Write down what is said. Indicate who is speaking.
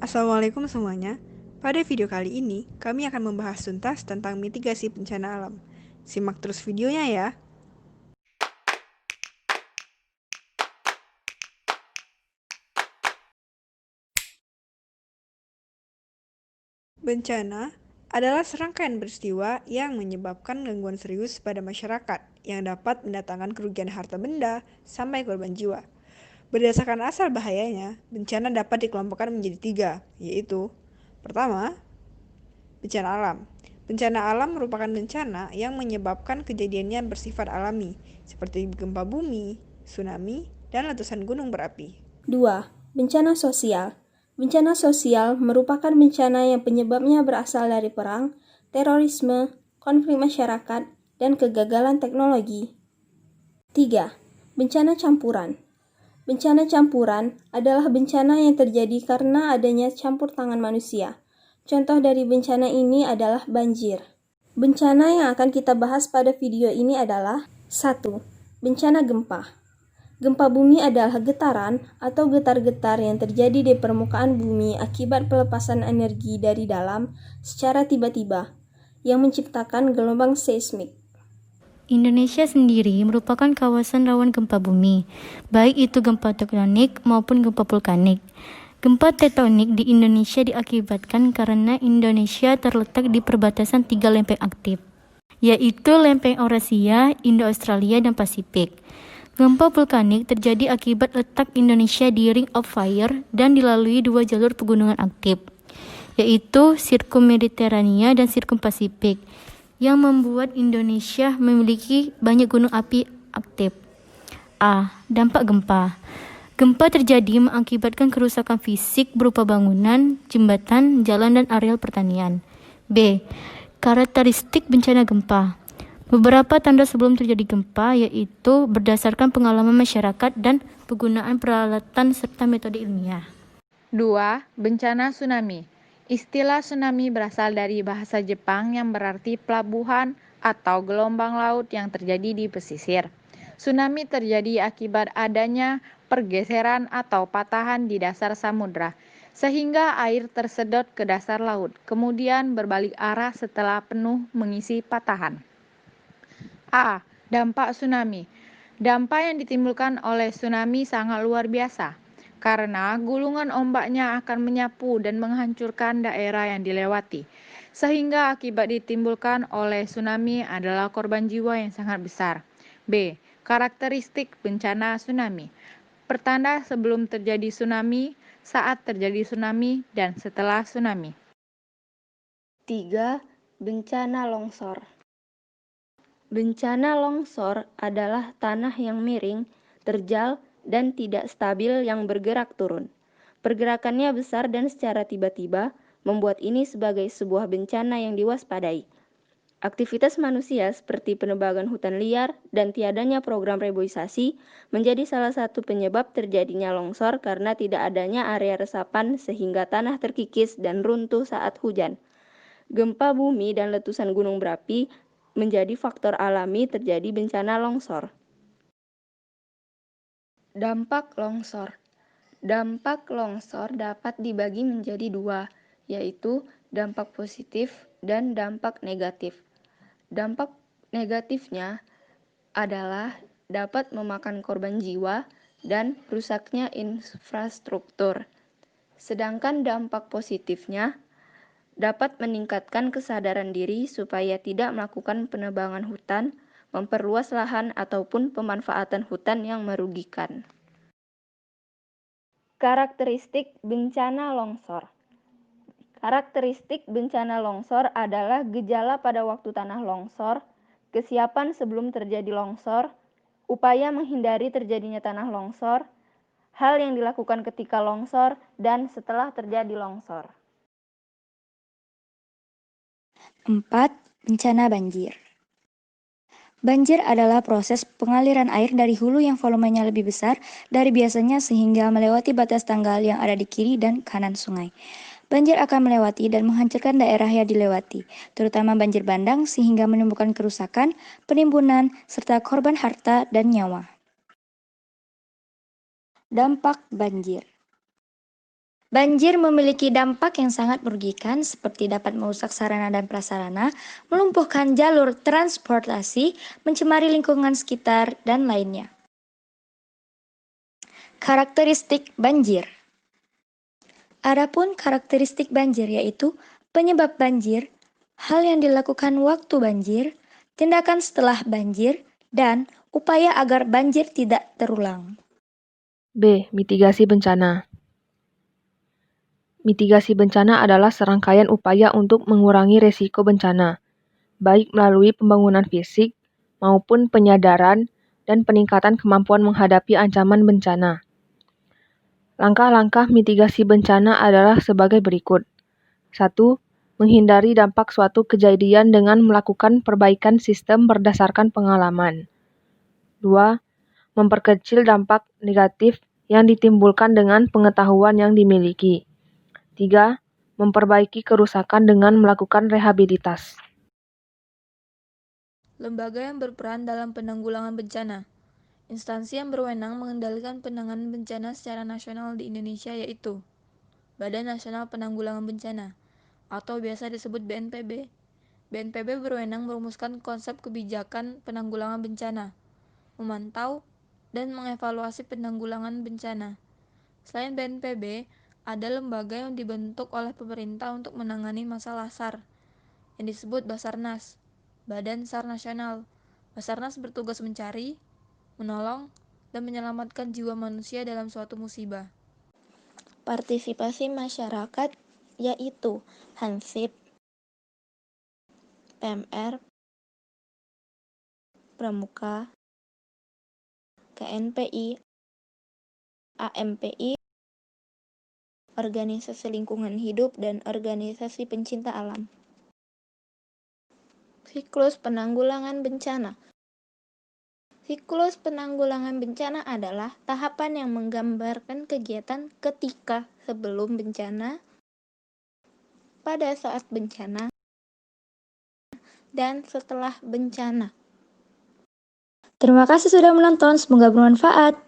Speaker 1: Assalamualaikum semuanya. Pada video kali ini, kami akan membahas tuntas tentang mitigasi bencana alam. Simak terus videonya ya. Bencana adalah serangkaian peristiwa yang menyebabkan gangguan serius pada masyarakat yang dapat mendatangkan kerugian harta benda sampai korban jiwa. Berdasarkan asal bahayanya, bencana dapat dikelompokkan menjadi 3, yaitu pertama, bencana alam. Bencana alam merupakan bencana yang menyebabkan kejadiannya bersifat alami, seperti gempa bumi, tsunami, dan letusan gunung berapi.
Speaker 2: 2. Bencana sosial. Bencana sosial merupakan bencana yang penyebabnya berasal dari perang, terorisme, konflik masyarakat, dan kegagalan teknologi. 3. Bencana campuran. Bencana campuran adalah bencana yang terjadi karena adanya campur tangan manusia. Contoh dari bencana ini adalah banjir. Bencana yang akan kita bahas pada video ini adalah 1. Bencana gempa. Gempa bumi adalah getaran atau getar-getar yang terjadi di permukaan bumi akibat pelepasan energi dari dalam secara tiba-tiba, yang menciptakan gelombang seismik.
Speaker 3: Indonesia sendiri merupakan kawasan rawan gempa bumi, baik itu gempa tektonik maupun gempa vulkanik. Gempa tektonik di Indonesia diakibatkan karena Indonesia terletak di perbatasan 3 lempeng aktif, yaitu lempeng Eurasia, Indo-Australia, dan Pasifik. Gempa vulkanik terjadi akibat letak Indonesia di Ring of Fire dan dilalui 2 jalur pegunungan aktif, yaitu Sirkum Mediterania dan Sirkum Pasifik, yang membuat Indonesia memiliki banyak gunung api aktif. A. Dampak gempa. Gempa terjadi mengakibatkan kerusakan fisik berupa bangunan, jembatan, jalan, dan areal pertanian. B. Karakteristik bencana gempa. Beberapa tanda sebelum terjadi gempa yaitu berdasarkan pengalaman masyarakat dan penggunaan peralatan serta metode ilmiah.
Speaker 4: 2. Bencana tsunami. Istilah tsunami berasal dari bahasa Jepang yang berarti pelabuhan atau gelombang laut yang terjadi di pesisir. Tsunami terjadi akibat adanya pergeseran atau patahan di dasar samudra, sehingga air tersedot ke dasar laut, kemudian berbalik arah setelah penuh mengisi patahan. A. Dampak tsunami. Dampak yang ditimbulkan oleh tsunami sangat luar biasa, karena gulungan ombaknya akan menyapu dan menghancurkan daerah yang dilewati, sehingga akibat ditimbulkan oleh tsunami adalah korban jiwa yang sangat besar. B. Karakteristik bencana tsunami. Pertanda sebelum terjadi tsunami, saat terjadi tsunami, dan setelah tsunami.
Speaker 2: 3. Bencana longsor. Bencana longsor adalah tanah yang miring, terjal, dan tidak stabil yang bergerak turun. Pergerakannya besar dan secara tiba-tiba, membuat ini sebagai sebuah bencana yang diwaspadai. Aktivitas manusia seperti penebangan hutan liar dan tiadanya program reboisasi menjadi salah satu penyebab terjadinya longsor karena tidak adanya area resapan sehingga tanah terkikis dan runtuh saat hujan. Gempa bumi dan letusan gunung berapi menjadi faktor alami terjadi bencana longsor. Dampak longsor. Dampak longsor dapat dibagi menjadi 2, yaitu dampak positif dan dampak negatif. Dampak negatifnya adalah dapat memakan korban jiwa dan rusaknya infrastruktur. Sedangkan dampak positifnya dapat meningkatkan kesadaran diri supaya tidak melakukan penebangan hutan, memperluas lahan, ataupun pemanfaatan hutan yang merugikan. Karakteristik bencana longsor. Karakteristik bencana longsor adalah gejala pada waktu tanah longsor, kesiapan sebelum terjadi longsor, upaya menghindari terjadinya tanah longsor, hal yang dilakukan ketika longsor, dan setelah terjadi longsor.
Speaker 5: 4. Bencana banjir. Banjir adalah proses pengaliran air dari hulu yang volumenya lebih besar dari biasanya sehingga melewati batas tanggal yang ada di kiri dan kanan sungai. Banjir akan melewati dan menghancurkan daerah yang dilewati, terutama banjir bandang sehingga menimbulkan kerusakan, penimbunan, serta korban harta dan nyawa. Dampak banjir. Banjir memiliki dampak yang sangat merugikan seperti dapat merusak sarana dan prasarana, melumpuhkan jalur transportasi, mencemari lingkungan sekitar, dan lainnya. Karakteristik banjir. Adapun karakteristik banjir yaitu penyebab banjir, hal yang dilakukan waktu banjir, tindakan setelah banjir, dan upaya agar banjir tidak terulang.
Speaker 6: B. Mitigasi bencana. Mitigasi bencana adalah serangkaian upaya untuk mengurangi resiko bencana, baik melalui pembangunan fisik maupun penyadaran dan peningkatan kemampuan menghadapi ancaman bencana. Langkah-langkah mitigasi bencana adalah sebagai berikut. 1. Menghindari dampak suatu kejadian dengan melakukan perbaikan sistem berdasarkan pengalaman. 2. Memperkecil dampak negatif yang ditimbulkan dengan pengetahuan yang dimiliki. 3. Memperbaiki kerusakan dengan melakukan rehabilitas.
Speaker 7: Lembaga yang berperan dalam penanggulangan bencana. Instansi yang berwenang mengendalikan penanganan bencana secara nasional di Indonesia yaitu Badan Nasional Penanggulangan Bencana atau biasa disebut BNPB. BNPB berwenang merumuskan konsep kebijakan penanggulangan bencana, memantau, dan mengevaluasi penanggulangan bencana. Selain BNPB, ada lembaga yang dibentuk oleh pemerintah untuk menangani masalah SAR, yang disebut Basarnas, Badan SAR Nasional. Basarnas bertugas mencari, menolong, dan menyelamatkan jiwa manusia dalam suatu musibah.
Speaker 2: Partisipasi masyarakat yaitu Hansip, PMR, Pramuka, KNPI, AMPI, organisasi lingkungan hidup, dan organisasi pencinta alam. Siklus penanggulangan bencana. Siklus penanggulangan bencana adalah tahapan yang menggambarkan kegiatan ketika sebelum bencana, pada saat bencana, dan setelah bencana.
Speaker 5: Terima kasih sudah menonton, semoga bermanfaat.